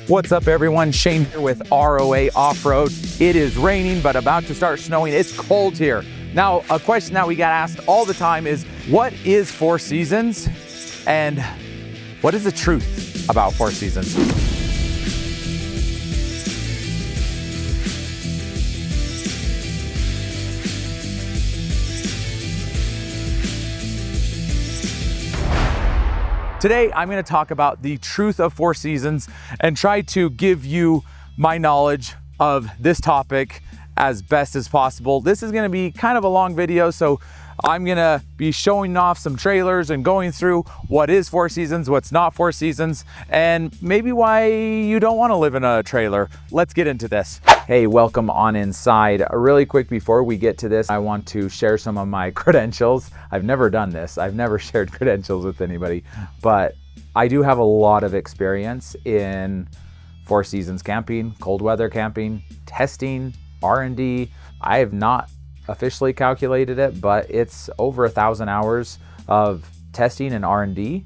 What's up everyone, Shane here with ROA Off-Road. It is raining but about to start snowing. It's cold here. Now, a question that we get asked all the time is, what is Four Seasons? And what is the truth about Four Seasons? Today, I'm going to talk about the truth of Four Seasons and try to give you my knowledge of this topic as best as possible. This is going to be kind of a long video, so I'm going to be showing off some trailers and going through what is Four Seasons, what's not Four Seasons, and maybe why you don't want to live in a trailer. Let's get into this. Hey, welcome on inside. Really quick before we get to this, I want to share some of my credentials. I've never done this. I've never shared credentials with anybody, but I do have a lot of experience in Four Seasons camping, cold weather camping, testing, R&D. I have not officially calculated it, but it's over 1,000 hours of testing and R&D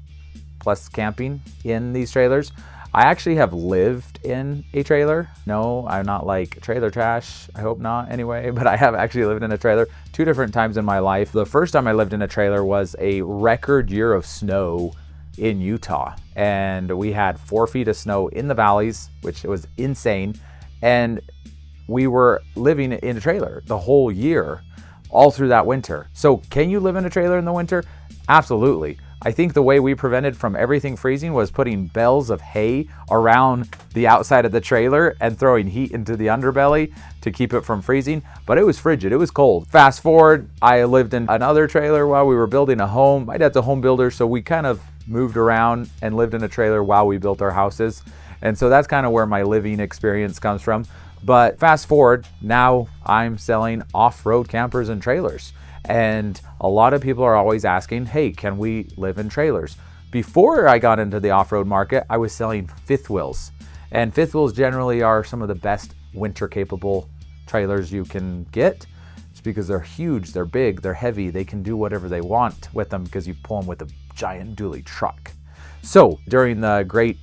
plus camping in these trailers. I actually have lived in a trailer. No, I'm not like trailer trash. I hope not anyway, but I have actually lived in a trailer 2 different times in my life. The first time I lived in a trailer was a record year of snow in Utah. And we had 4 feet of snow in the valleys, which was insane. And we were living in a trailer the whole year, all through that winter. So can you live in a trailer in the winter? Absolutely. I think the way we prevented from everything freezing was putting bales of hay around the outside of the trailer and throwing heat into the underbelly to keep it from freezing. But it was frigid, it was cold. Fast forward, I lived in another trailer while we were building a home. My dad's a home builder, so we kind of moved around and lived in a trailer while we built our houses. And so that's kind of where my living experience comes from. But fast forward, now I'm selling off-road campers and trailers. And a lot of people are always asking, hey, can we live in trailers? Before I got into the off-road market, I was selling fifth wheels. And fifth wheels generally are some of the best winter-capable trailers you can get. It's because they're huge, they're big, they're heavy, they can do whatever they want with them because you pull them with a giant dually truck. So during the Great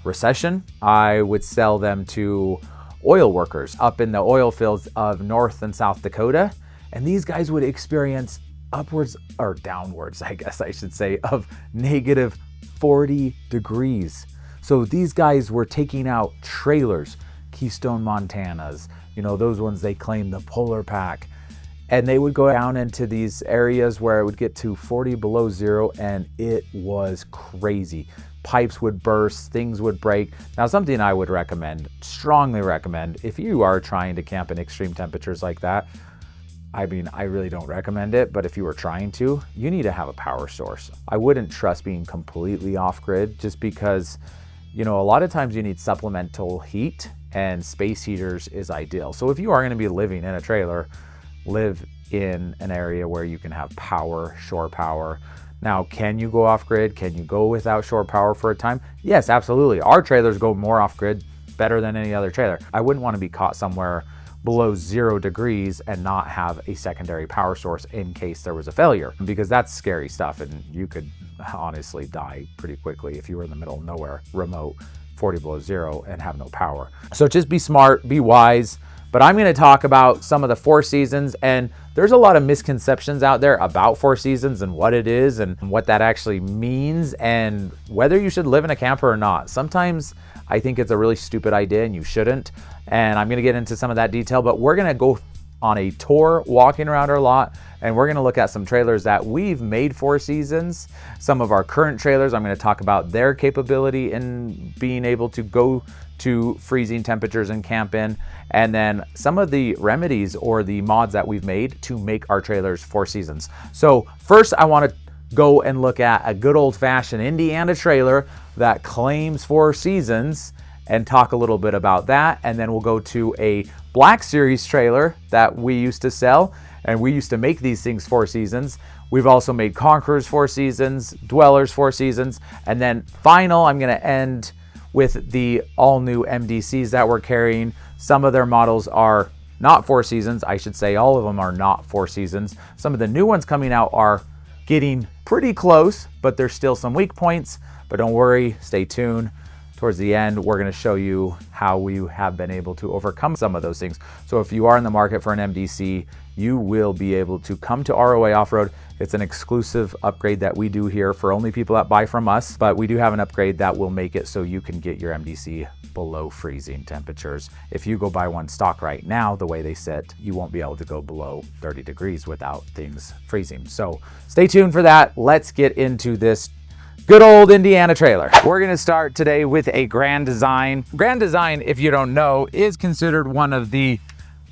Recession, I would sell them to oil workers up in the oil fields of North and South Dakota. And these guys would experience upwards or downwards, I guess I should say, of negative 40 degrees. So these guys were taking out trailers, Keystone Montanas, you know, those ones they claim the polar pack. And they would go down into these areas where it would get to 40 below zero, and it was crazy. Pipes would burst, things would break. Now, something I would recommend, strongly recommend, if you are trying to camp in extreme temperatures like that, I mean, I really don't recommend it, but if you were trying to, you need to have a power source. I wouldn't trust being completely off-grid just because, you know, a lot of times you need supplemental heat, and space heaters is ideal. So if you are going to be living in a trailer, live in an area where you can have power, shore power. Now, can you go off-grid? Can you go without shore power for a time? Yes, absolutely. Our trailers go more off-grid better than any other trailer. I wouldn't want to be caught somewhere below 0 degrees and not have a secondary power source in case there was a failure, because that's scary stuff and you could honestly die pretty quickly if you were in the middle of nowhere, remote, 40 below 0 and have no power. So just be smart, be wise. But I'm going to talk about some of the Four Seasons, and there's a lot of misconceptions out there about Four Seasons and what it is and what that actually means and whether you should live in a camper or not. Sometimes I think it's a really stupid idea and you shouldn't, and I'm going to get into some of that detail, but we're going to go on a tour walking around our lot, and we're going to look at some trailers that we've made Four Seasons. Some of our current trailers, I'm going to talk about their capability in being able to go to freezing temperatures and camp in, and then some of the remedies or the mods that we've made to make our trailers Four Seasons. So first I want to go and look at a good old-fashioned Indiana trailer that claims Four Seasons and talk a little bit about that, and then we'll go to a Black Series trailer that we used to sell, and we used to make these things Four Seasons. We've also made Conquerors Four Seasons, Dwellers Four Seasons, and then final, I'm going to end with the all-new MDCs that we're carrying. Some of their models are not Four Seasons. I should say all of them are not Four Seasons. Some of the new ones coming out are getting pretty close, but there's still some weak points. But don't worry, stay tuned. towards the end, we're going to show you how we have been able to overcome some of those things. So if you are in the market for an MDC, you will be able to come to ROA Off-Road. It's an exclusive upgrade that we do here for only people that buy from us, but we do have an upgrade that will make it so you can get your MDC below freezing temperatures. If you go buy one stock right now, the way they sit, you won't be able to go below 30 degrees without things freezing. So stay tuned for that. Let's get into this good old Indiana trailer. We're gonna start today with a Grand Design. Grand Design, if you don't know, is considered one of the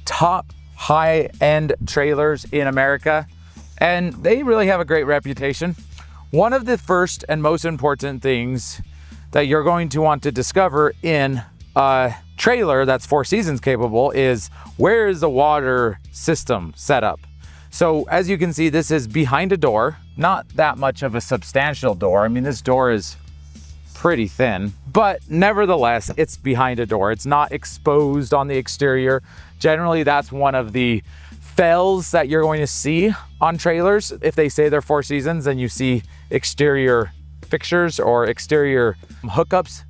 top high-end trailers in America, and they really have a great reputation. One of the first and most important things that you're going to want to discover in a trailer that's 4 seasons capable is where is the water system set up. So as you can see, this is behind a door, not that much of a substantial door. I mean, this door is pretty thin, but nevertheless, it's behind a door. It's not exposed on the exterior. Generally, that's one of the fails that you're going to see on trailers. If they say they're 4 seasons and you see exterior fixtures or exterior hookups,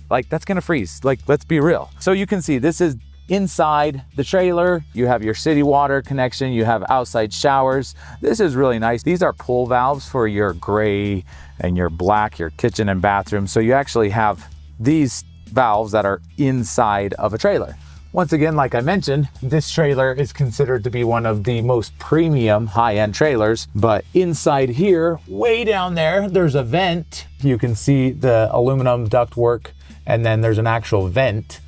like that's gonna freeze. Like, let's be real. So you can see this is inside the trailer. You have your city water connection, you have outside showers. This is really nice. These are pull valves for your gray and your black, your kitchen and bathroom. So you actually have these valves that are inside of a trailer. Once again, like I mentioned, this trailer is considered to be one of the most premium high-end trailers, but inside here, way down there, there's a vent. You can see the aluminum ductwork, and then there's an actual vent.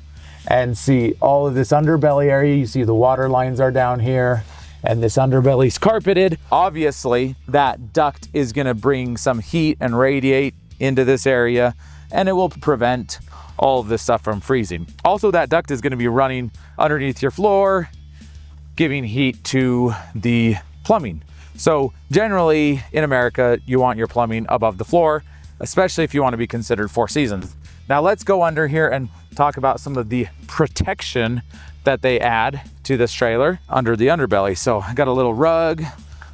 And see all of this underbelly area, you see the water lines are down here, and this underbelly's carpeted. Obviously, that duct is gonna bring some heat and radiate into this area, and it will prevent all of this stuff from freezing. Also, that duct is going to be running underneath your floor, giving heat to the plumbing. So generally in America, you want your plumbing above the floor, especially if you want to be considered 4 seasons. Now let's go under here and talk about some of the protection that they add to this trailer under the underbelly. So I got a little rug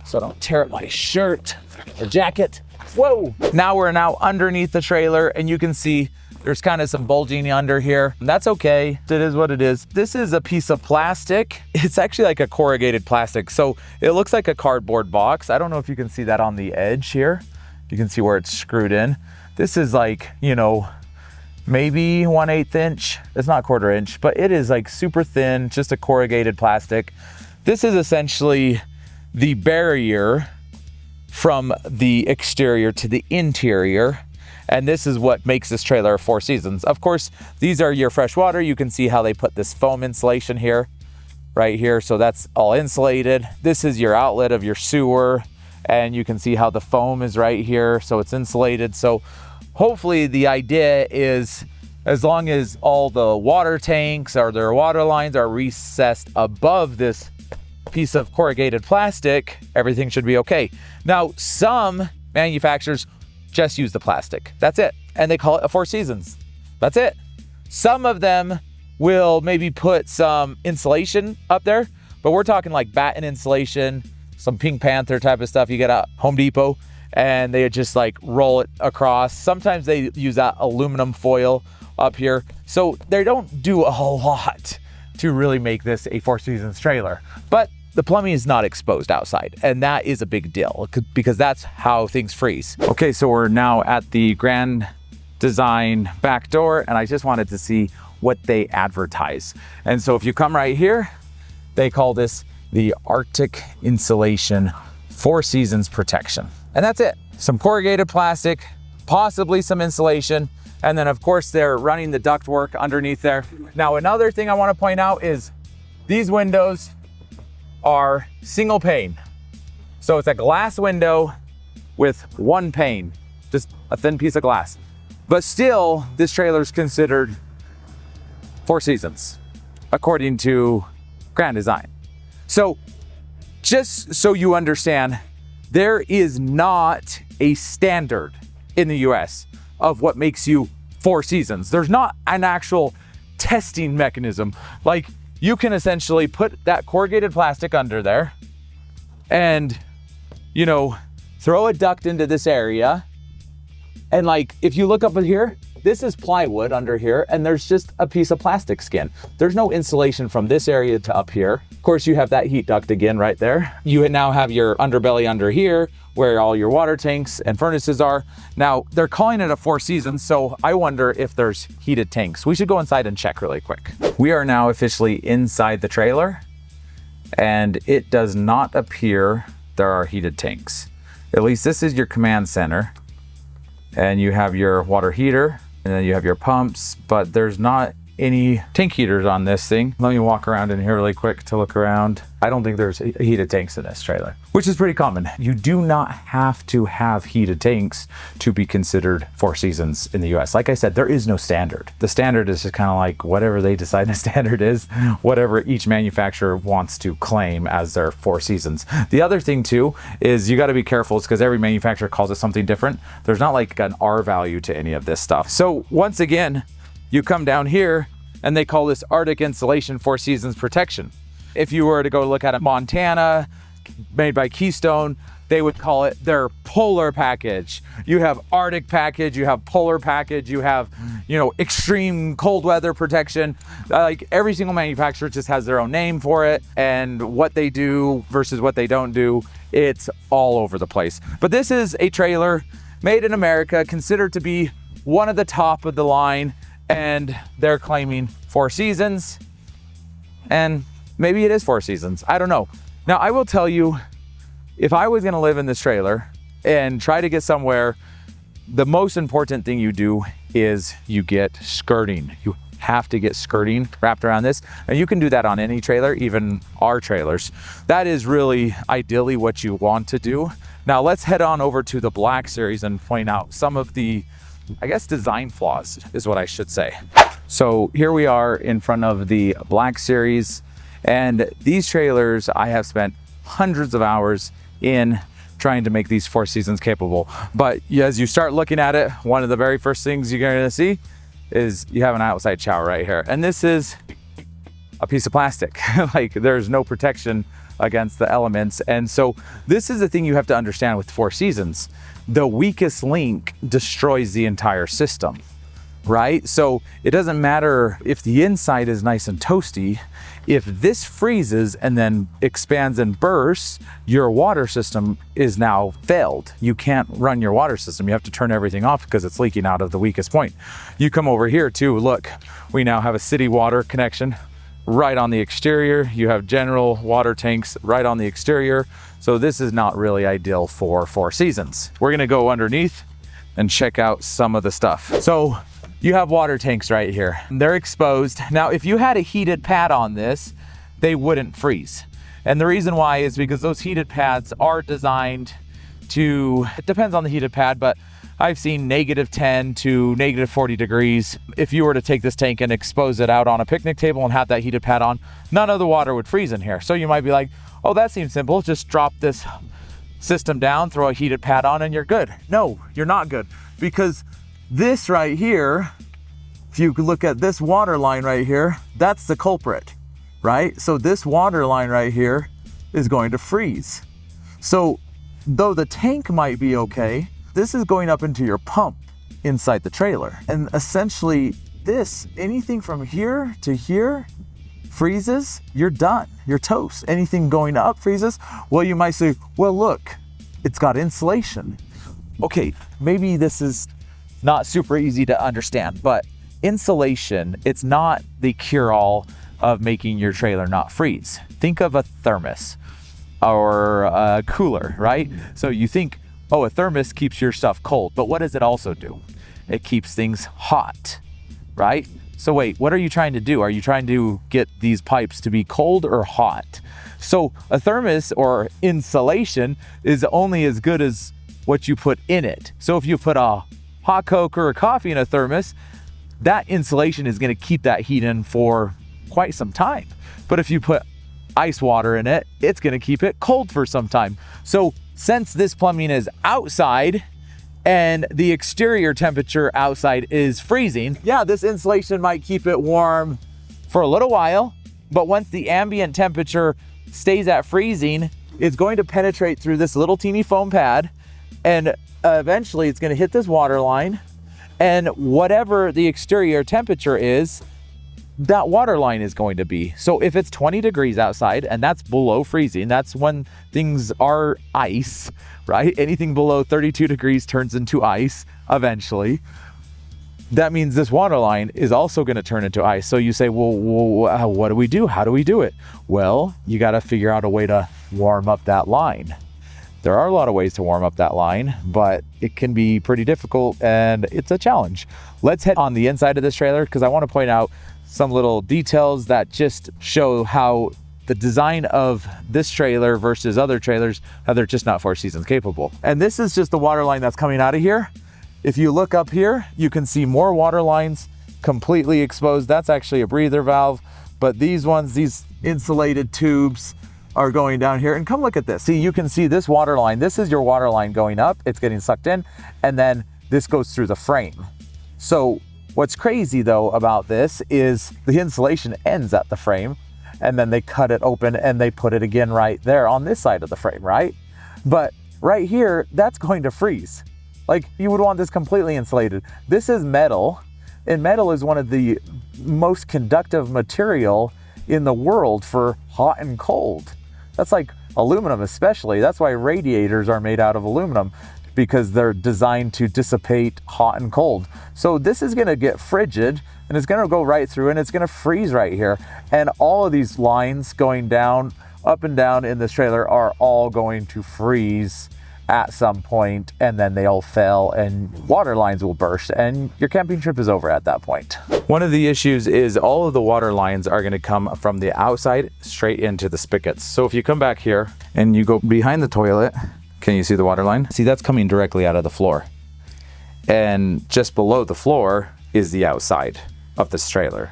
so I don't tear up my shirt or jacket. Whoa! Now we're underneath the trailer, and you can see there's kind of some bulging under here. That's okay, it is what it is. This is a piece of plastic. It's actually like a corrugated plastic. So it looks like a cardboard box. I don't know if you can see that on the edge here. You can see where it's screwed in. This is like, you know, maybe 1/8 inch. It's not 1/4 inch, but it is like super thin, just a corrugated plastic. This is essentially the barrier from the exterior to the interior. And this is what makes this trailer 4 seasons. Of course, these are your fresh water. You can see how they put this foam insulation here, right here. So that's all insulated. This is your outlet of your sewer. And you can see how the foam is right here. So it's insulated. So hopefully the idea is, as long as all the water tanks or their water lines are recessed above this piece of corrugated plastic, everything should be okay. Now, some manufacturers just use the plastic. That's it. And they call it a 4 seasons. That's it. Some of them will maybe put some insulation up there, but we're talking like batten insulation, some Pink Panther type of stuff you get at Home Depot, and they just like roll it across. Sometimes they use that aluminum foil up here. So they don't do a whole lot to really make this a 4 seasons trailer, but the plumbing is not exposed outside, and that is a big deal because that's how things freeze. Okay, so we're now at the Grand Design back door, and I just wanted to see what they advertise. And so if you come right here, they call this the Arctic Insulation 4 Seasons Protection. And that's it. Some corrugated plastic, possibly some insulation, and then of course they're running the ductwork underneath there. Now another thing I want to point out is these windows are single pane. So it's a glass window with 1 pane, just a thin piece of glass. But still, this trailer is considered 4 seasons, according to Grand Design. So just so you understand, there is not a standard in the US of what makes you 4 seasons. There's not an actual testing mechanism. Like, you can essentially put that corrugated plastic under there and, you know, throw a duct into this area. And like, if you look up here, this is plywood under here, and there's just a piece of plastic skin. There's no insulation from this area to up here. Of course, you have that heat duct again right there. You now have your underbelly under here, where all your water tanks and furnaces are. Now, they're calling it a Four Seasons, so I wonder if there's heated tanks. We should go inside and check really quick. We are now officially inside the trailer, and it does not appear there are heated tanks. At least this is your command center, and you have your water heater, and then you have your pumps, but there's not any tank heaters on this thing. Let me walk around in here really quick to look around. I don't think there's heated tanks in this trailer, which is pretty common. You do not have to have heated tanks to be considered Four Seasons in the US. Like I said, there is no standard. The standard is just kind of like whatever they decide the standard is, whatever each manufacturer wants to claim as their Four Seasons. The other thing too is you got to be careful because every manufacturer calls it something different. There's not like an R value to any of this stuff. So once again, you come down here and they call this Arctic Insulation Four Seasons Protection. If you were to go look at a Montana made by Keystone, they would call it their polar package. You have Arctic package, you have polar package, you have, you know, extreme cold weather protection. Like every single manufacturer just has their own name for it, and what they do versus what they don't do, it's all over the place. But this is a trailer made in America, considered to be one of the top of the line, and they're claiming Four Seasons, and maybe it is Four Seasons. I don't know. Now, I will tell you, if I was gonna live in this trailer and try to get somewhere, the most important thing you do is you get skirting. You have to get skirting wrapped around this, and you can do that on any trailer, even our trailers. That is really ideally what you want to do. Now, let's head on over to the Black Series and point out some of the, I guess, design flaws is what I should say. So here we are in front of the Black Series, and these trailers I have spent hundreds of hours in trying to make these Four Seasons capable. But as you start looking at it, one of the very first things you're gonna see is you have an outside shower right here. And this is a piece of plastic. Like there's no protection against the elements. And so this is the thing you have to understand with Four Seasons. The weakest link destroys the entire system, right? So it doesn't matter if the inside is nice and toasty. If this freezes and then expands and bursts, your water system is now failed. You can't run your water system. You have to turn everything off because it's leaking out of the weakest point. You come over here too, look, we now have a city water connection right on the exterior. You have general water tanks right on the exterior. So this is not really ideal for Four Seasons. We're gonna go underneath and check out some of the stuff. So you have water tanks right here. They're exposed. Now, if you had a heated pad on this, they wouldn't freeze. And the reason why is because those heated pads are designed to, it depends on the heated pad, but I've seen -10 to -40 degrees. If you were to take this tank and expose it out on a picnic table and have that heated pad on, none of the water would freeze in here. So you might be like, oh, that seems simple. Just drop this system down, throw a heated pad on, and you're good. No, you're not good, because this right here, if you look at this water line right here, that's the culprit, right? So this water line right here is going to freeze. So though the tank might be okay, this is going up into your pump inside the trailer. And essentially this, anything from here to here freezes, you're done, you're toast. Anything going up freezes. Well, you might say, well, look, it's got insulation. Okay, maybe this is not super easy to understand, but insulation, it's not the cure-all of making your trailer not freeze. Think of a thermos or a cooler, right? So you think, oh, a thermos keeps your stuff cold, but what does it also do? It keeps things hot, right? So wait, what are you trying to do? Are you trying to get these pipes to be cold or hot? So a thermos or insulation is only as good as what you put in it. So if you put a hot Coke or a coffee in a thermos, that insulation is going to keep that heat in for quite some time. But if you put ice water in it, it's going to keep it cold for some time. So since this plumbing is outside and the exterior temperature outside is freezing, yeah, this insulation might keep it warm for a little while, but once the ambient temperature stays at freezing, it's going to penetrate through this little teeny foam pad, and eventually it's going to hit this water line, And whatever the exterior temperature is, that water line is going to be. So if it's 20 degrees outside and that's below freezing, that's when things are ice, right? Anything below 32 degrees turns into ice eventually. That means this water line is also going to turn into ice. So you say, well, what do we do? How do we do it? Well, you got to figure out a way to warm up that line. There are a lot of ways to warm up that line, but it can be pretty difficult and it's a challenge. Let's head on the inside of this trailer because I want to point out some little details that just show how the design of this trailer versus other trailers, how they're just not 4 seasons capable. And this is just the water line that's coming out of here. If you look up here, you can see more water lines completely exposed. That's actually a breather valve, but these ones, these insulated tubes are going down here. And come look at this. See, you can see this water line. This is your water line going up. It's getting sucked in, and then this goes through the frame. So what's crazy though about this is the insulation ends at the frame, and then they cut it open and they put it again right there on this side of the frame, right? But right here, that's going to freeze. Like, you would want this completely insulated. This is metal, and metal is one of the most conductive material in the world for hot and cold. That's like aluminum especially. That's why radiators are made out of aluminum, because they're designed to dissipate hot and cold. So this is gonna get frigid and it's gonna go right through and it's gonna freeze right here. And all of these lines going down, up and down in this trailer are all going to freeze at some point, and then they all fail and water lines will burst and your camping trip is over at that point. One of the issues is all of the water lines are going to come from the outside straight into the spigots. So if you come back here and you go behind the toilet, can you see the water line? See, that's coming directly out of the floor. And just below the floor is the outside of this trailer.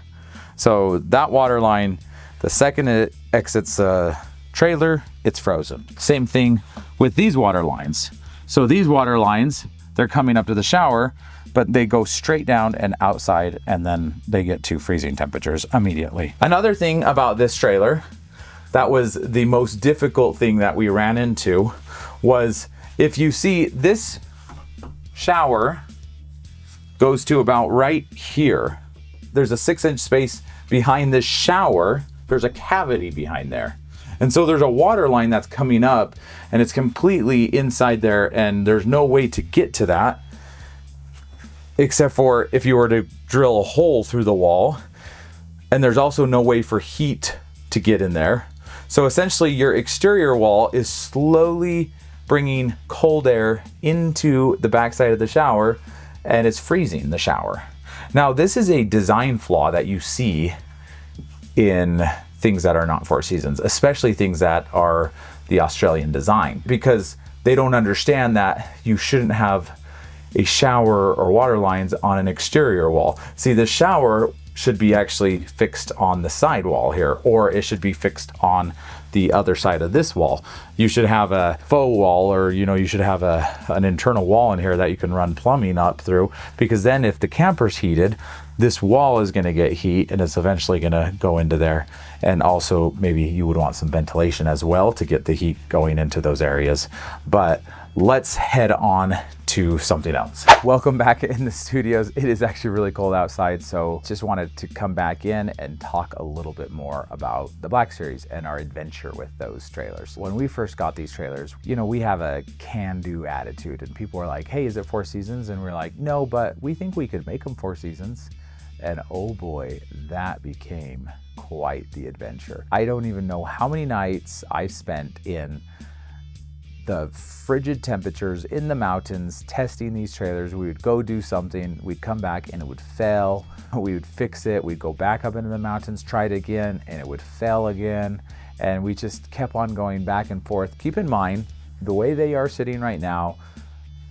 So that water line, the second it exits the trailer, it's frozen. Same thing with these water lines. So these water lines, they're coming up to the shower, but they go straight down and outside, and then they get to freezing temperatures immediately. Another thing about this trailer that was the most difficult thing that we ran into was, if you see, this shower goes to about right here. There's a 6-inch space behind this shower. There's a cavity behind there. And so there's a water line that's coming up and it's completely inside there, and there's no way to get to that except for if you were to drill a hole through the wall, and there's also no way for heat to get in there. So essentially your exterior wall is slowly bringing cold air into the backside of the shower, and it's freezing the shower. Now, this is a design flaw that you see in things that are not 4 seasons, especially things that are the Australian design, because they don't understand that you shouldn't have a shower or water lines on an exterior wall. See, the shower should be actually fixed on the side wall here, or it should be fixed on the other side of this wall. You should have a faux wall, or you should have an internal wall in here that you can run plumbing up through, because then if the camper's heated, this wall is going to get heat and it's eventually going to go into there. And also maybe you would want some ventilation as well to get the heat going into those areas. But let's head on to something else. Welcome back in the studios. It is actually really cold outside, so just wanted to come back in and talk a little bit more about the Black Series and our adventure with those trailers. When we first got these trailers, we have a can-do attitude, and people were like, hey, is it 4 seasons? And we're like, no, but we think we could make them 4 seasons. And oh boy, that became quite the adventure. I don't even know how many nights I spent in the frigid temperatures in the mountains testing these trailers. We would go do something, we'd come back and it would fail. We would fix it, we'd go back up into the mountains, try it again, and it would fail again. And we just kept on going back and forth. Keep in mind, the way they are sitting right now,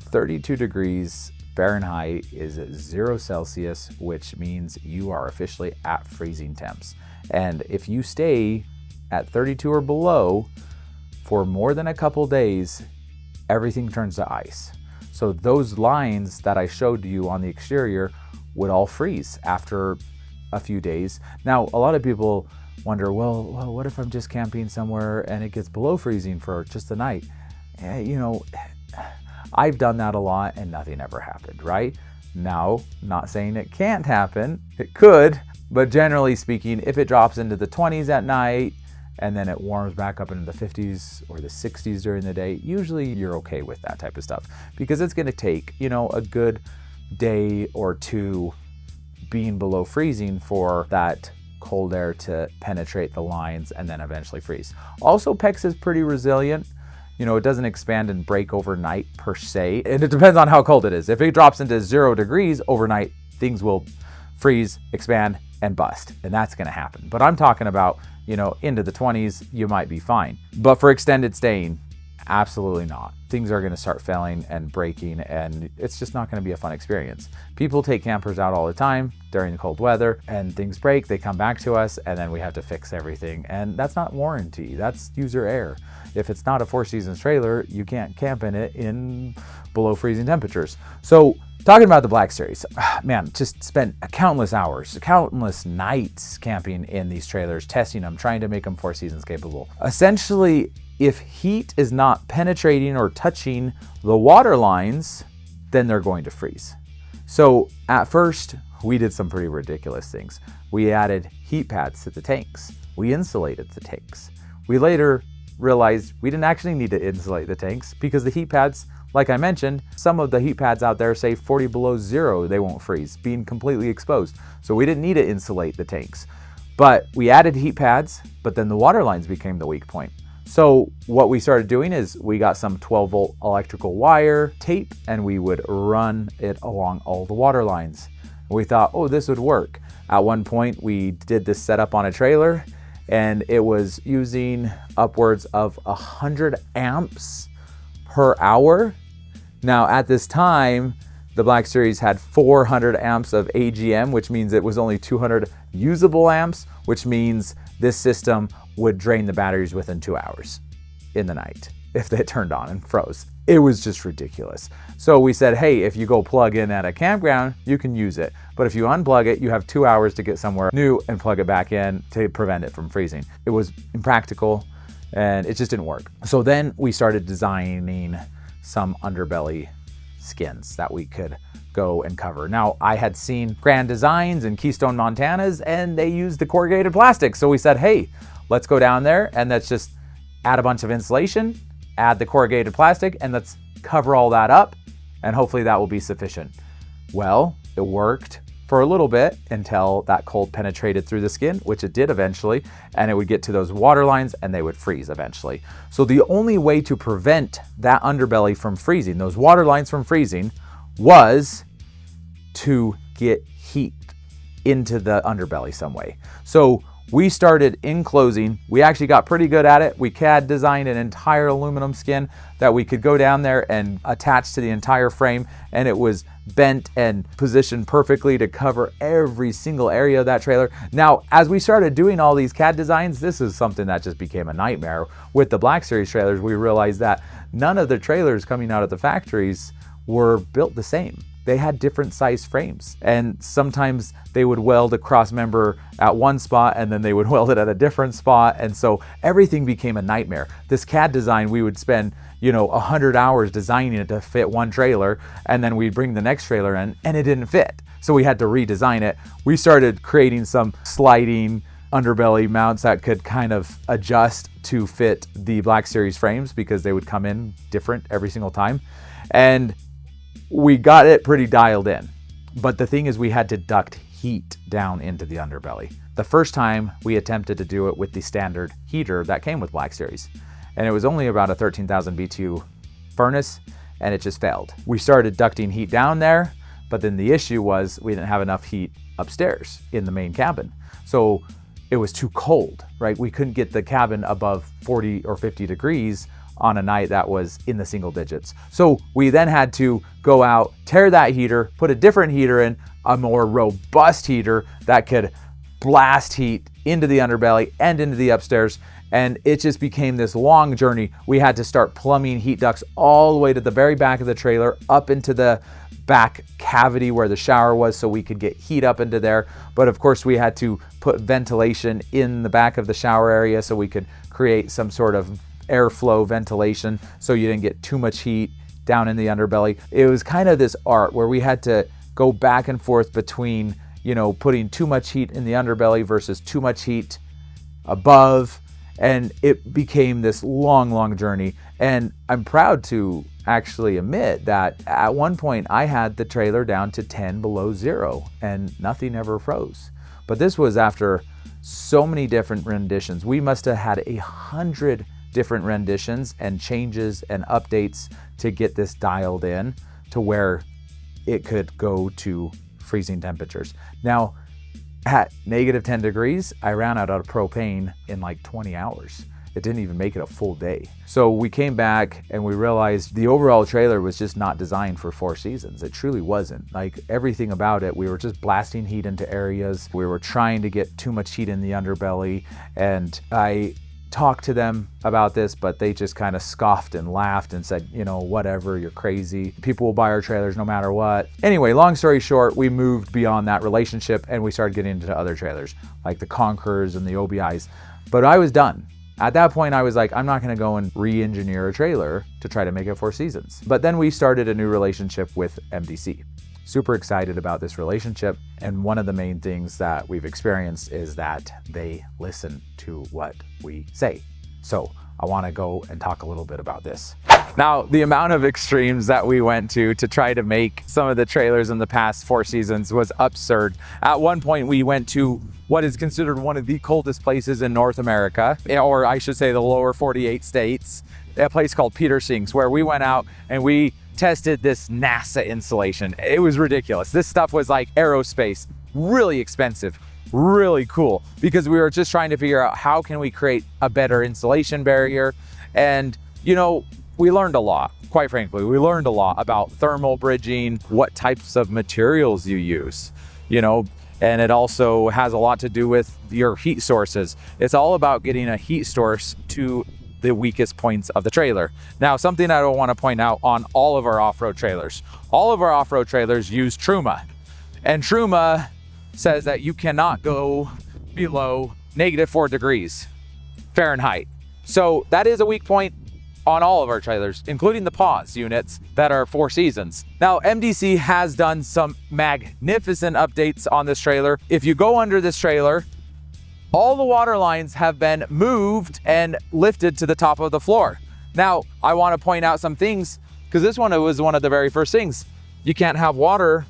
32 degrees Fahrenheit is 0 Celsius, which means you are officially at freezing temps. And if you stay at 32 or below for more than a couple days, everything turns to ice. So those lines that I showed you on the exterior would all freeze after a few days. Now, a lot of people wonder, well, what if I'm just camping somewhere and it gets below freezing for just the night? I've done that a lot and nothing ever happened, right? Now, not saying it can't happen, it could, but generally speaking, if it drops into the 20s at night and then it warms back up into the 50s or the 60s during the day, usually you're okay with that type of stuff, because it's going to take, you know, a good day or two being below freezing for that cold air to penetrate the lines and then eventually freeze. Also, PEX is pretty resilient. You know, it doesn't expand and break overnight per se, and it depends on how cold it is. If it drops into 0 degrees overnight, things will freeze, expand, and bust, and that's going to happen. But I'm talking about, you know, into the 20s, you might be fine. But for extended staying, absolutely not. Things are going to start failing and breaking, and it's just not going to be a fun experience. People take campers out all the time during the cold weather, and things break, they come back to us, and then we have to fix everything. And that's not warranty, that's user error. If it's not a Four Seasons trailer, you can't camp in it in below freezing temperatures. So talking about the Black Series, man, just spent countless hours, countless nights camping in these trailers, testing them, trying to make them Four Seasons capable. Essentially, if heat is not penetrating or touching the water lines, then they're going to freeze. So at first, we did some pretty ridiculous things. We added heat pads to the tanks. We insulated the tanks. We later realized we didn't actually need to insulate the tanks because the heat pads, like I mentioned, some of the heat pads out there say 40 below 0, they won't freeze, being completely exposed. So we didn't need to insulate the tanks. But we added heat pads, but then the water lines became the weak point. So what we started doing is we got some 12-volt electrical wire tape, and we would run it along all the water lines. We thought, oh, this would work. At one point, we did this setup on a trailer, and it was using upwards of 100 amps per hour. Now, at this time, the Black Series had 400 amps of AGM, which means it was only 200 usable amps, which means this system would drain the batteries within 2 hours in the night if they turned on and froze. It was just ridiculous. So we said, hey, if you go plug in at a campground, you can use it. But if you unplug it, you have 2 hours to get somewhere new and plug it back in to prevent it from freezing. It was impractical and it just didn't work. So then we started designing some underbelly skins that we could go and cover. Now, I had seen Grand Designs and Keystone Montanas, and they used the corrugated plastic. So we said, hey, let's go down there and let's just add a bunch of insulation, add the corrugated plastic, and let's cover all that up, and hopefully that will be sufficient. Well, it worked for a little bit until that cold penetrated through the skin, which it did eventually, and it would get to those water lines and they would freeze eventually. So the only way to prevent that underbelly from freezing, those water lines from freezing, was to get heat into the underbelly some way. So we started enclosing. We actually got pretty good at it. We CAD designed an entire aluminum skin that we could go down there and attach to the entire frame, and it was bent and positioned perfectly to cover every single area of that trailer. Now, as we started doing all these CAD designs, this is something that just became a nightmare. With the Black Series trailers, we realized that none of the trailers coming out of the factories were built the same. They had different size frames, and sometimes they would weld a cross member at one spot and then they would weld it at a different spot, and so everything became a nightmare. This CAD design, we would spend 100 hours designing it to fit one trailer, and then we'd bring the next trailer in and it didn't fit, so we had to redesign it. We started creating some sliding underbelly mounts that could kind of adjust to fit the Black Series frames because they would come in different every single time, and we got it pretty dialed in. But the thing is, we had to duct heat down into the underbelly. The first time we attempted to do it with the standard heater that came with Black Series, and it was only about a 13,000 BTU furnace, and it just failed. We started ducting heat down there, but then the issue was we didn't have enough heat upstairs in the main cabin. So it was too cold, right? We couldn't get the cabin above 40 or 50 degrees on a night that was in the single digits. So we then had to go out, tear that heater, put a different heater in, a more robust heater that could blast heat into the underbelly and into the upstairs. And it just became this long journey. We had to start plumbing heat ducts all the way to the very back of the trailer, up into the back cavity where the shower was, so we could get heat up into there. But of course, we had to put ventilation in the back of the shower area so we could create some sort of airflow ventilation so you didn't get too much heat down in the underbelly. It was kind of this art where we had to go back and forth between, you know, putting too much heat in the underbelly versus too much heat above. And it became this long journey. And I'm proud to actually admit that at one point I had the trailer down to 10 below zero and nothing ever froze. But this was after so many different renditions. We must have had 100 different renditions and changes and updates to get this dialed in to where it could go to freezing temperatures. Now, at -10 degrees, I ran out of propane in like 20 hours. It didn't even make it a full day. So we came back and we realized the overall trailer was just not designed for 4 seasons. It truly wasn't. Like everything about it, we were just blasting heat into areas. We were trying to get too much heat in the underbelly. And I talked to them about this, but they just kind of scoffed and laughed and said, you know, whatever, you're crazy. People will buy our trailers no matter what. Anyway, long story short, we moved beyond that relationship and we started getting into other trailers like the Conquerors and the OBIs. But I was done. At that point, I was like, I'm not gonna go and re-engineer a trailer to try to make it 4 seasons. But then we started a new relationship with MDC. Super excited about this relationship. And one of the main things that we've experienced is that they listen to what we say. So I wanna go and talk a little bit about this. Now, the amount of extremes that we went to try to make some of the trailers in the past 4 seasons was absurd. At one point, we went to what is considered one of the coldest places in North America, or I should say the lower 48 states, a place called Petersings, where we went out and we tested this NASA installation. It was ridiculous. This stuff was like aerospace, really expensive, really cool, because we were just trying to figure out how can we create a better insulation barrier. And, you know, we learned a lot, quite frankly. We learned a lot about thermal bridging, what types of materials you use, you know, and it also has a lot to do with your heat sources. It's all about getting a heat source to the weakest points of the trailer. Now, something I want to point out on all of our off-road trailers. All of our off-road trailers use Truma, and Truma says that you cannot go below -4 degrees Fahrenheit. So that is a weak point on all of our trailers, including the pause units that are 4 seasons. Now, MDC has done some magnificent updates on this trailer. If you go under this trailer, all the water lines have been moved and lifted to the top of the floor. Now, I want to point out some things, because this one was one of the very first things. You can't have water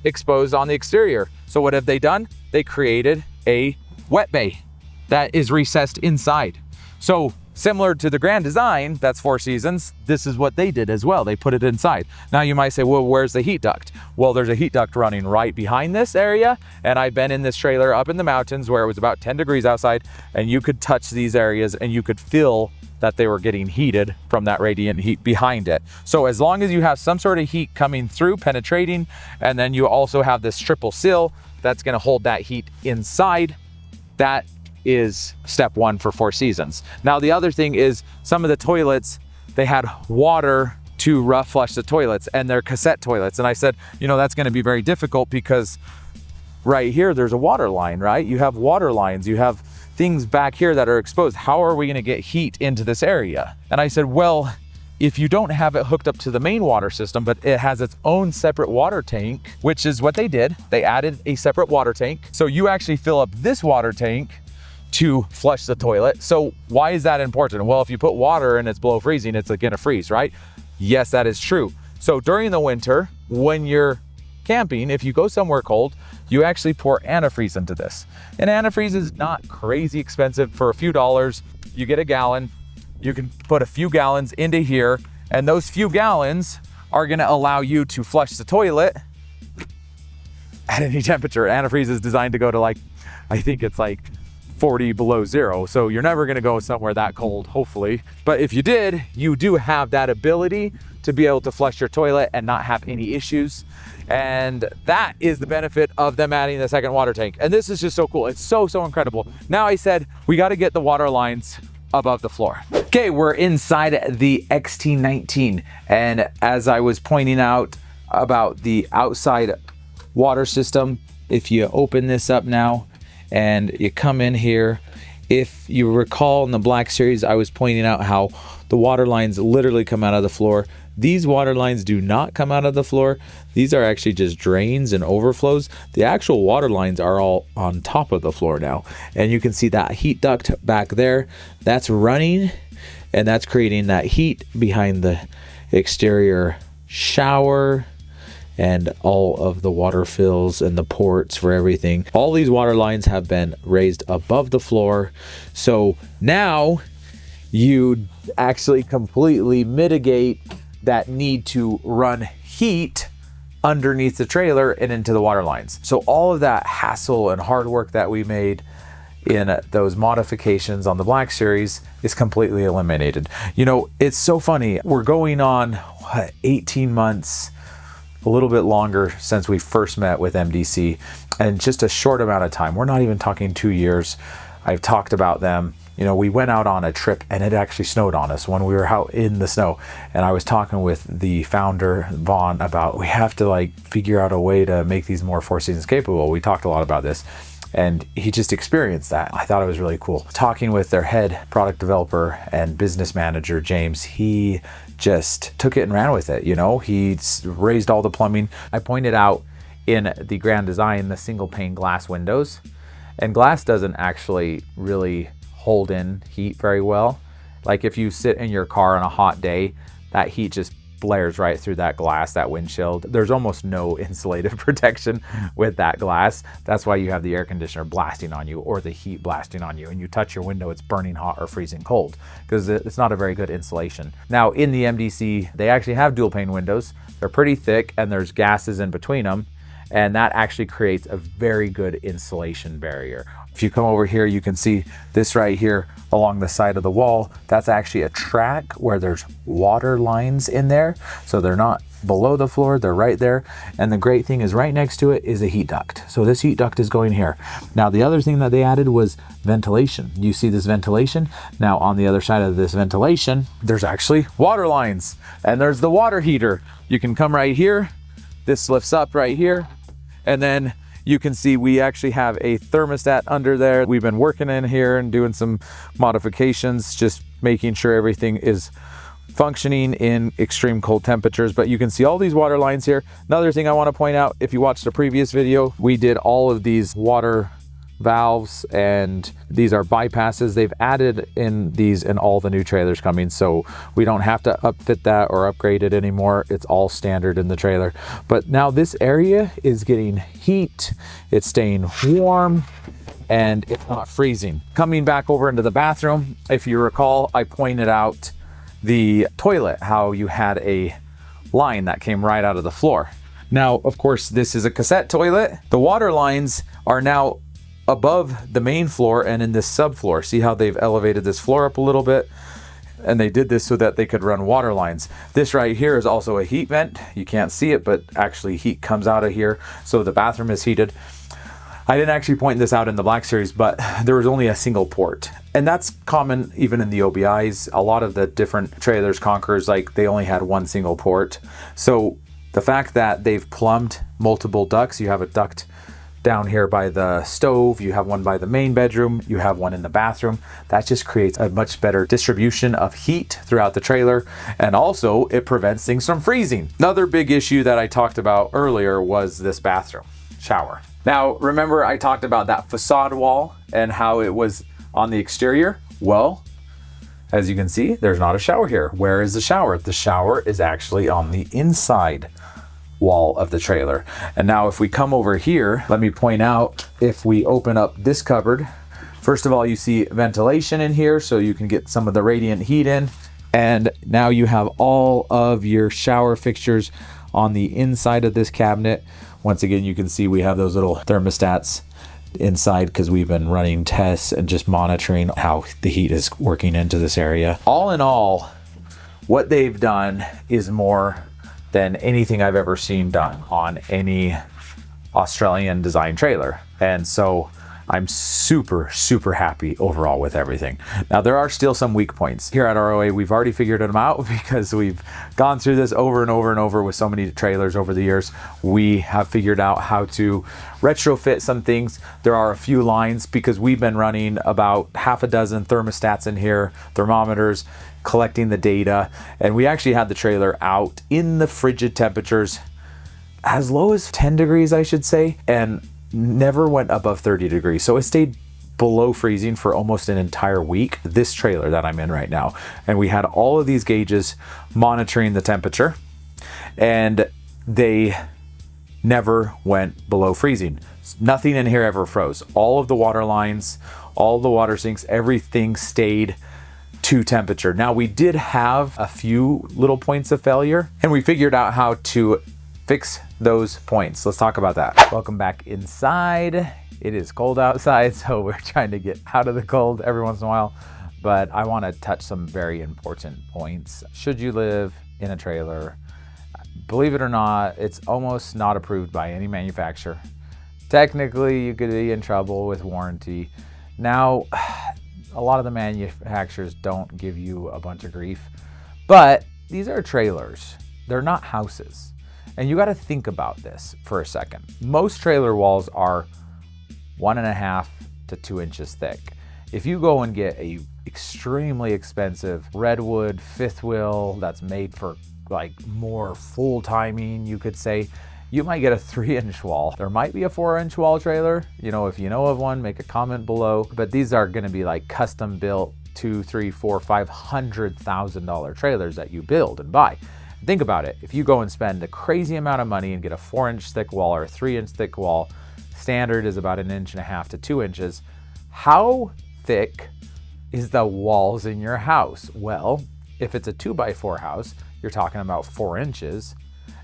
exposed on the exterior. So what have they done? They created a wet bay that is recessed inside. So similar to the Grand Design, that's 4 seasons, this is what they did as well. They put it inside. Now you might say, well, where's the heat duct? Well, there's a heat duct running right behind this area. And I've been in this trailer up in the mountains where it was about 10 degrees outside, and you could touch these areas and you could feel that they were getting heated from that radiant heat behind it. So as long as you have some sort of heat coming through, penetrating, and then you also have this triple seal that's gonna hold that heat inside, that is step 1 for 4 seasons. Now, the other thing is some of the toilets, they had water to rough flush the toilets, and they're cassette toilets. And I said, you know, that's gonna be very difficult because right here, there's a water line, right? You have water lines, you have things back here that are exposed. How are we gonna get heat into this area? And I said, well, if you don't have it hooked up to the main water system, but it has its own separate water tank, which is what they did. They added a separate water tank. So you actually fill up this water tank to flush the toilet. So why is that important? Well, if you put water and it's below freezing, it's gonna freeze, right? Yes, that is true. So during the winter, when you're camping, if you go somewhere cold, you actually pour antifreeze into this. And antifreeze is not crazy expensive. For a few dollars, you get a gallon. You can put a few gallons into here, and those few gallons are gonna allow you to flush the toilet at any temperature. Antifreeze is designed to go to like, I think it's like 40 below zero. So you're never gonna go somewhere that cold, hopefully. But if you did, you do have that ability to be able to flush your toilet and not have any issues. And that is the benefit of them adding the second water tank. And this is just so cool. It's so incredible. Now I said, we got to get the water lines above the floor. Okay, we're inside the XT19. And as I was pointing out about the outside water system, if you open this up now and you come in here, if you recall in the Black Series, I was pointing out how the water lines literally come out of the floor. these water lines do not come out of the floor. These are actually just drains and overflows. The actual water lines are all on top of the floor now. And you can see that heat duct back there, that's running, and that's creating that heat behind the exterior shower and all of the water fills and the ports for everything. All these water lines have been raised above the floor. So now you actually completely mitigate that need to run heat underneath the trailer and into the water lines. So all of that hassle and hard work that we made in those modifications on the Black Series is completely eliminated. You know, it's so funny. We're going on, what, 18 months, a little bit longer since we first met with MDC, and just a short amount of time. We're not even talking 2 years. I've talked about them. You know, we went out on a trip and it actually snowed on us when we were out in the snow. And I was talking with the founder, Vaughn, about we have to like figure out a way to make these more Four Seasons capable. We talked a lot about this. And he just experienced that. I thought it was really cool. Talking with their head product developer and business manager, James, he just took it and ran with it. You know, he raised all the plumbing. I pointed out in the Grand Design the single pane glass windows, and glass doesn't actually really hold in heat very well. Like if you sit in your car on a hot day, that heat just blares right through that glass, that windshield. There's almost no insulative protection with that glass. That's why you have the air conditioner blasting on you or the heat blasting on you, and you touch your window, it's burning hot or freezing cold, because it's not a very good insulation. Now in the MDC, they actually have dual pane windows. They're pretty thick and there's gases in between them, and that actually creates a very good insulation barrier. If you come over here, you can see this right here along the side of the wall. That's actually a track where there's water lines in there. So they're not below the floor, they're right there. And the great thing is right next to it is a heat duct. So this heat duct is going here. Now the other thing that they added was ventilation. You see this ventilation? Now on the other side of this ventilation, there's actually water lines, and there's the water heater. You can come right here. This lifts up right here. And then you can see we actually have a thermostat under there. We've been working in here and doing some modifications, just making sure everything is functioning in extreme cold temperatures. But you can see all these water lines here. Another thing I want to point out, if you watched the previous video, we did all of these water valves, and these are bypasses. They've added in these in all the new trailers coming, so we don't have to upfit that or upgrade it anymore. It's all standard in the trailer. But now this area is getting heat, it's staying warm, and it's not freezing. Coming back over into the bathroom, if you recall, I pointed out the toilet, how you had a line that came right out of the floor. Now, of course, this is a cassette toilet. The water lines are now above the main floor and in this subfloor. See how they've elevated this floor up a little bit? And they did this so that they could run water lines. This right here is also a heat vent. You can't see it, but actually heat comes out of here. So the bathroom is heated. I didn't actually point this out in the Black Series, but there was only a single port. And that's common even in the OBIs. A lot of the different trailers, Conquerors, like they only had one single port. So the fact that they've plumbed multiple ducts, you have a duct down here by the stove, you have one by the main bedroom, you have one in the bathroom. That just creates a much better distribution of heat throughout the trailer, and also it prevents things from freezing. Another big issue that I talked about earlier was this bathroom shower. Now remember I talked about that facade wall and how it was on the exterior? Well, as you can see, there's not a shower here. Where is the shower? The shower is actually on the inside wall of the trailer. And now if we come over here, let me point out, if we open up this cupboard, first of all, you see ventilation in here so you can get some of the radiant heat in. And now you have all of your shower fixtures on the inside of this cabinet. Once again, you can see we have those little thermostats inside because we've been running tests and just monitoring how the heat is working into this area. All in all, what they've done is more than anything I've ever seen done on any Australian design trailer. And so I'm super, super happy overall with everything. Now, there are still some weak points. Here at ROA, we've already figured them out because we've gone through this over and over and over with so many trailers over the years. We have figured out how to retrofit some things. There are a few lines because we've been running about half a dozen thermostats in here, thermometers, collecting the data. And we actually had the trailer out in the frigid temperatures as low as 10 degrees, I should say, and never went above 30 degrees. So it stayed below freezing for almost an entire week, this trailer that I'm in right now. And we had all of these gauges monitoring the temperature, and they never went below freezing. Nothing in here ever froze. All of the water lines, all the water sinks, everything stayed to temperature. Now, we did have a few little points of failure, and we figured out how to fix those points. Let's talk about that. Welcome back inside. It is cold outside, so we're trying to get out of the cold every once in a while, but I want to touch some very important points. Should you live in a trailer, believe it or not, it's almost not approved by any manufacturer. Technically, you could be in trouble with warranty. Now, a lot of the manufacturers don't give you a bunch of grief, but these are trailers. They're not houses. And you got to think about this for a second. Most trailer walls are 1.5 to 2 inches thick. If you go and get a extremely expensive redwood fifth wheel that's made for like more full timing, you could say, you might get a 3-inch wall. There might be a 4-inch wall trailer. You know, if you know of one, make a comment below. But these are going to be like custom built $200,000, $300,000, $400,000, $500,000 trailers that you build and buy. Think about it. If you go and spend a crazy amount of money and get a 4-inch thick wall or a 3-inch thick wall, standard is about 1.5 to 2 inches. How thick is the walls in your house? Well, if it's a 2x4 house, you're talking about 4 inches.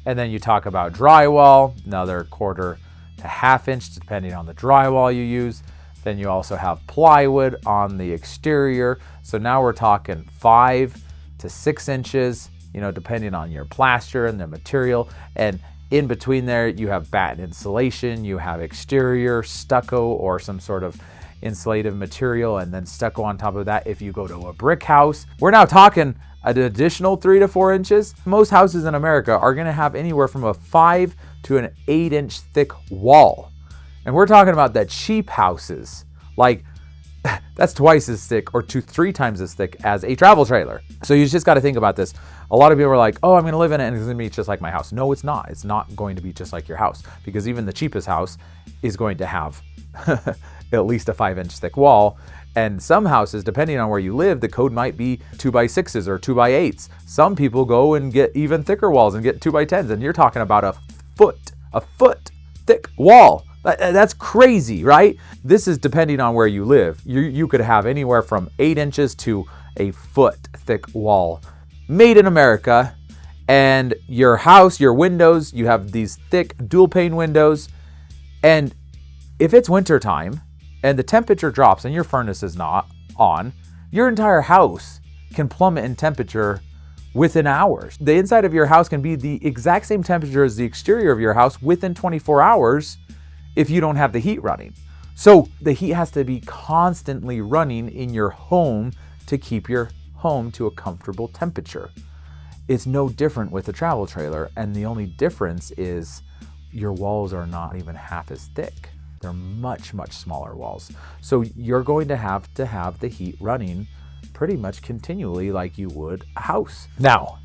And then you talk about drywall, another 1/4 to 1/2 inch, depending on the drywall you use. Then you also have plywood on the exterior. So now we're talking 5 to 6 inches, you know, depending on your plaster and the material. And in between there, you have batten insulation, you have exterior stucco or some sort of insulative material, and then stucco on top of that. If you go to a brick house, we're now talking an additional 3 to 4 inches. Most houses in America are gonna have anywhere from a 5 to an 8-inch thick wall. And we're talking about the cheap houses. Like, that's twice as thick or 2 to 3 times as thick as a travel trailer. So you just got to think about this. A lot of people are like, oh, I'm going to live in it and it's going to be just like my house. No, it's not. It's not going to be just like your house, because even the cheapest house is going to have at least a 5-inch thick wall. And some houses, depending on where you live, the code might be 2x6s or 2x8s. Some people go and get even thicker walls and get 2x10s, and you're talking about a foot thick wall. That's crazy, right? This is depending on where you live. You could have anywhere from 8 inches to a foot thick wall made in America. And your house, your windows, you have these thick dual pane windows. And if it's winter time and the temperature drops and your furnace is not on, your entire house can plummet in temperature within hours. The inside of your house can be the exact same temperature as the exterior of your house within 24 hours if you don't have the heat running. So the heat has to be constantly running in your home to keep your home to a comfortable temperature. It's no different with a travel trailer, and the only difference is your walls are not even half as thick. They're much, much smaller walls. So you're going to have the heat running pretty much continually like you would a house. Now,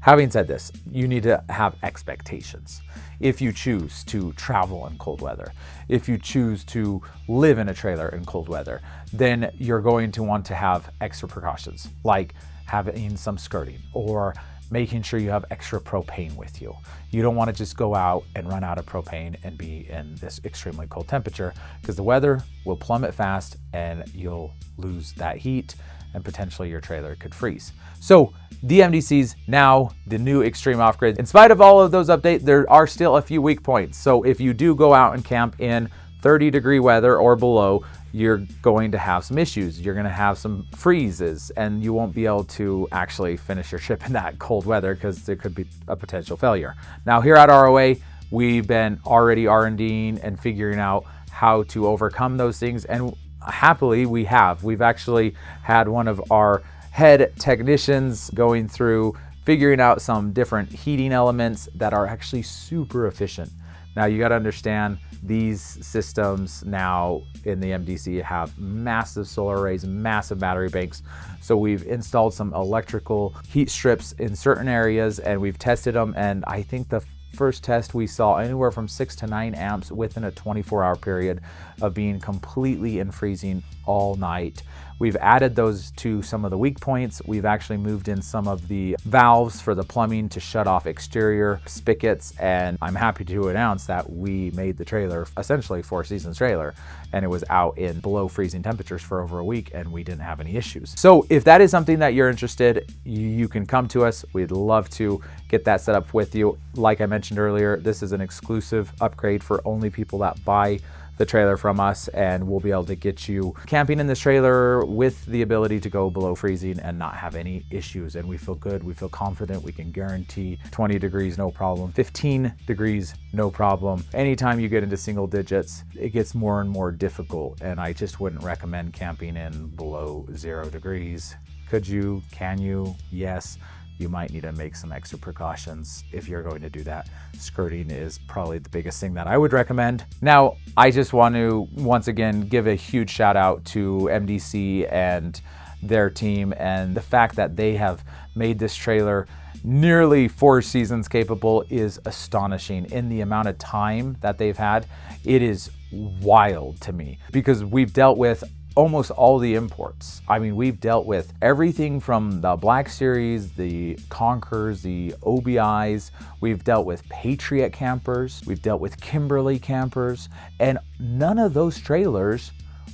having said this, you need to have expectations. If you choose to travel in cold weather, if you choose to live in a trailer in cold weather, then you're going to want to have extra precautions, like having some skirting or making sure you have extra propane with you. You don't want to just go out and run out of propane and be in this extremely cold temperature, because the weather will plummet fast and you'll lose that heat and potentially your trailer could freeze. So the MDCs, now the new Extreme Off-Grid, in spite of all of those updates, there are still a few weak points. So if you do go out and camp in 30-degree weather or below, you're going to have some issues. You're going to have some freezes, and you won't be able to actually finish your trip in that cold weather because there could be a potential failure. Now here at ROA, we've been already R&Ding and figuring out how to overcome those things. And happily we have. We've actually had one of our head technicians going through figuring out some different heating elements that are actually super efficient. Now you got to understand, these systems now in the MDC have massive solar arrays, massive battery banks. So we've installed some electrical heat strips in certain areas and we've tested them. And I think the first test we saw anywhere from 6 to 9 amps within a 24-hour period of being completely in freezing all night. We've added those to some of the weak points. We've actually moved in some of the valves for the plumbing to shut off exterior spigots. And I'm happy to announce that we made the trailer essentially 4 seasons trailer, and it was out in below freezing temperatures for over a week and we didn't have any issues. So if that is something that you're interested, you can come to us. We'd love to get that set up with you. Like I mentioned earlier, this is an exclusive upgrade for only people that buy the trailer from us, and we'll be able to get you camping in this trailer with the ability to go below freezing and not have any issues. And we feel good, we feel confident, we can guarantee 20 degrees, no problem, 15 degrees, no problem. Anytime you get into single digits, it gets more and more difficult, and I just wouldn't recommend camping in below 0 degrees. Could you? Can you? Yes. You might need to make some extra precautions if you're going to do that. Skirting is probably the biggest thing that I would recommend. Now, I just want to once again give a huge shout out to MDC and their team, and the fact that they have made this trailer nearly 4 seasons capable is astonishing. In the amount of time that they've had, it is wild to me, because we've dealt with almost all the imports. I mean, we've dealt with everything from the Black Series, the Conquerors, the OBIs. We've dealt with Patriot campers. We've dealt with Kimberly campers, and none of those trailers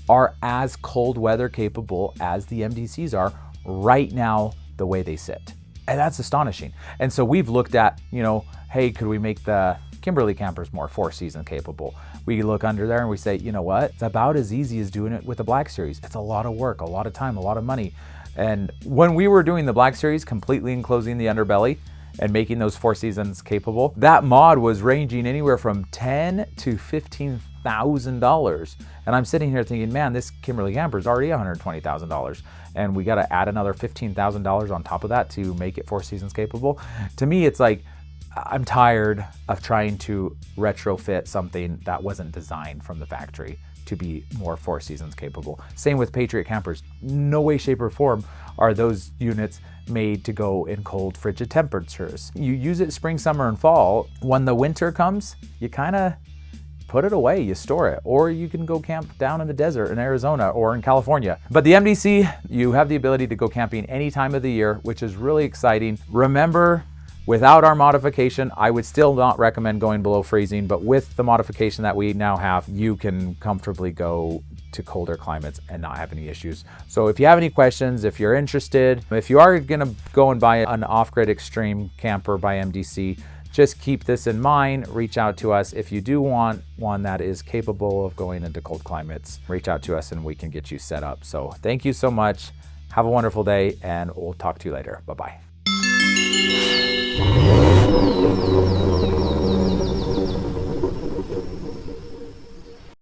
are as cold weather capable as the MDCs are right now, the way they sit. And that's astonishing. And so we've looked at, hey, could we make the Kimberly campers more 4 season capable? We look under there and we say, you know what? It's about as easy as doing it with the Black Series. It's a lot of work, a lot of time, a lot of money. And when we were doing the Black Series, completely enclosing the underbelly and making those 4 seasons capable, that mod was ranging anywhere from $10,000 to $15,000. And I'm sitting here thinking, man, this Kimberly camper is already $120,000. And we got to add another $15,000 on top of that to make it 4 seasons capable. To me, it's like, I'm tired of trying to retrofit something that wasn't designed from the factory to be more 4 seasons capable. Same with Patriot campers. No way, shape, or form are those units made to go in cold, frigid temperatures. You use it spring, summer, and fall. When the winter comes, you kind of put it away, you store it, or you can go camp down in the desert in Arizona or in California. But the MDC, you have the ability to go camping any time of the year, which is really exciting. Remember, without our modification, I would still not recommend going below freezing, but with the modification that we now have, you can comfortably go to colder climates and not have any issues. So if you have any questions, if you're interested, if you are gonna go and buy an off-grid extreme camper by MDC, just keep this in mind, reach out to us. If you do want one that is capable of going into cold climates, reach out to us and we can get you set up. So thank you so much. Have a wonderful day, and we'll talk to you later. Bye-bye.